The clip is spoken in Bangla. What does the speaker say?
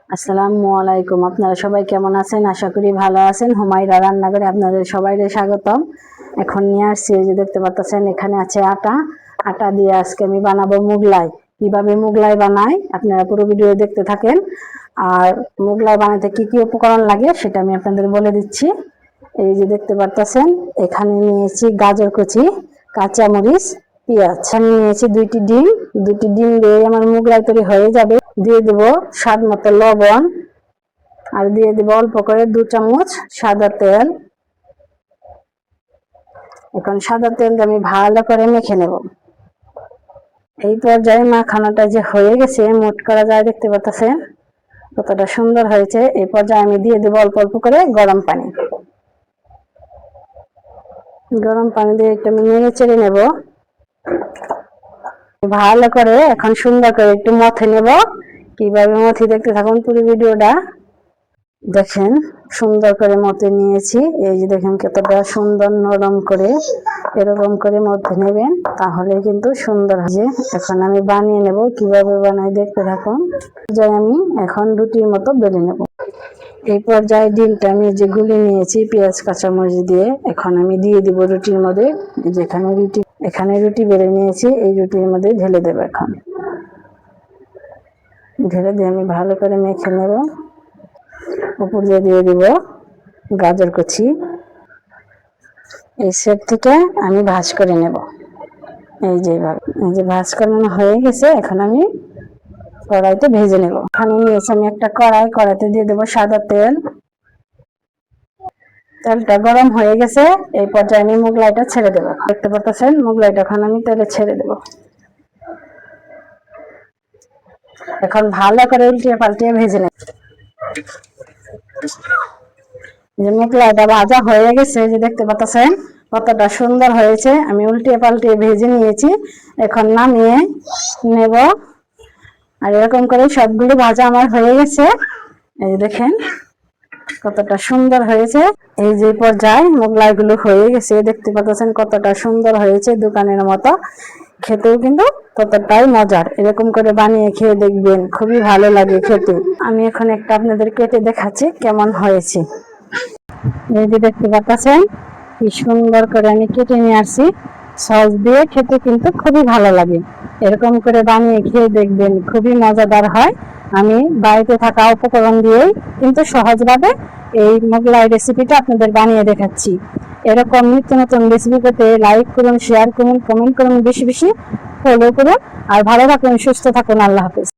আসসালামু আলাইকুম। আপনারা সবাই কেমন আছেন? আশা করি ভালো আছেন। হুমায়রা রান্নাঘরে আপনাদের সবাইকে স্বাগতম। এখন নিয়ে আসছি, এই যে দেখতে পাচ্ছেন এখানে আছে আটা। আটা দিয়ে আজকে আমি বানাবো মুগলাই। কিভাবে মুগলাই বানাই আপনারা পুরো ভিডিও দেখতে থাকেন। আর মুগলাই বানাতে কি কি উপকরণ লাগে সেটা আমি আপনাদের বলে দিচ্ছি। এই যে দেখতে পাচ্ছেন এখানে নিয়েছি গাজর কুচি, কাঁচামরিচ, পেঁয়াজ। আমি নিয়েছি দুইটি ডিম দিয়ে আমার মুগলাই তৈরি হয়ে যাবে। দিয়ে দেব স্বাদ মতো লবণ, আর দিয়ে দেব অল্প করে 2 চামচ সাদা তেল। এখন সাদা তেল দিয়ে আমি ভালো করে মেখে নেব। এই পর্যায়ে মাখানোটা যে হয়ে গেছে, মোট করা যায় দেখতে পাচ্ছেন কতটা সুন্দর হয়েছে। এই পর্যায়ে আমি দিয়ে দেব অল্প অল্প করে গরম পানি। গরম পানি দিয়ে একটু নেড়ে চেড়ে নেব ভালো করে। এখন সুন্দর করে একটু মথে নেব। কিভাবে মথি দেখতে থাকুন পুরো ভিডিওটা। দেখেন সুন্দর করে মথে নিয়েছি। এই যে দেখেন কতটা সুন্দর নরম করে, এরকম করে মথে নেবেন, তাহলে কিন্তু সুন্দর হবে। এখন আমি বানিয়ে নেব। কিভাবে বানাই দেখতে থাকুন। যাই আমি এখন রুটির মতো বেলে নেব। এই পর্যায়ে ডিমটা আমি যে গুলি নিয়েছি পেঁয়াজ কাঁচামরিচ দিয়ে, এখন আমি দিয়ে দিব রুটির মধ্যে। এখানে রুটি বেলে নিয়েছি, এই রুটির মধ্যে ঢেলে দেব। এখন ঢেলে দিয়ে আমি ভালো করে মেখে নেব। উপর দিয়ে দিব গাজর কুচি। এই সেট থেকে আমি ভাঁজ করে নেব। এই যে ভাঁজ করানো হয়ে গেছে। এখন আমি কড়াইতে ভেজে নেব। এখানে নিয়েছি আমি একটা কড়াইতে দিয়ে দেবো সাদা তেল। তেলটা গরম হয়ে গেছে। এই পর্যায়ে আমি মুগলাইটা ছেড়ে দেবো। দেখতে পাচ্ছেন মুগলাইটা এখন আমি তেলে ছেড়ে দেব। এখন ভালো করে উল্টিয়ে পাল্টিয়ে ভেজে নেব। যে মুগলাইটা ভাজা হয়ে গেছে, যে দেখতে পাচ্ছেন কতটা সুন্দর হয়েছে। আমি উল্টিয়ে পাল্টিয়ে ভেজে নিয়েছি। এখন নামিয়ে নেব। আর এরকম করে সবগুলো ভাজা আমার হয়ে গেছে। এই দেখেন কতটা সুন্দর হয়েছে। এই যে পর্যায়ে মোগলাই গুলো হয়ে গেছে, দেখতে পাচ্ছেন কতটা সুন্দর হয়েছে, দোকানের মতো। খেতেও কিন্তু ততটাই মজার। এরকম করে বানিয়ে খেয়ে দেখবেন, খুবই ভালো লাগে খেতে। আমি এখন একটা আপনাদের কেটে দেখাচ্ছি কেমন হয়েছে। এই যে দেখতে পাচ্ছেন কি সুন্দর করে আমি কেটে নিয়ে আসছি। সস দিয়ে খেতে কিন্তু খুবই ভালো লাগে। এরকম করে বানিয়ে খেয়ে দেখবেন, খুবই মজাদার হয়। আমি বাড়িতে থাকা উপকরণ দিয়েই কিন্তু সহজভাবে এই মোগলাই রেসিপিটা আপনাদের বানিয়ে দেখাচ্ছি। এরকম নিত্য নতুন রেসিপি পেতে লাইক করুন, শেয়ার করুন, কমেন্ট করুন, বেশি বেশি ফলো করুন। আর ভালো থাকুন, সুস্থ থাকুন। আল্লাহ হাফেজ।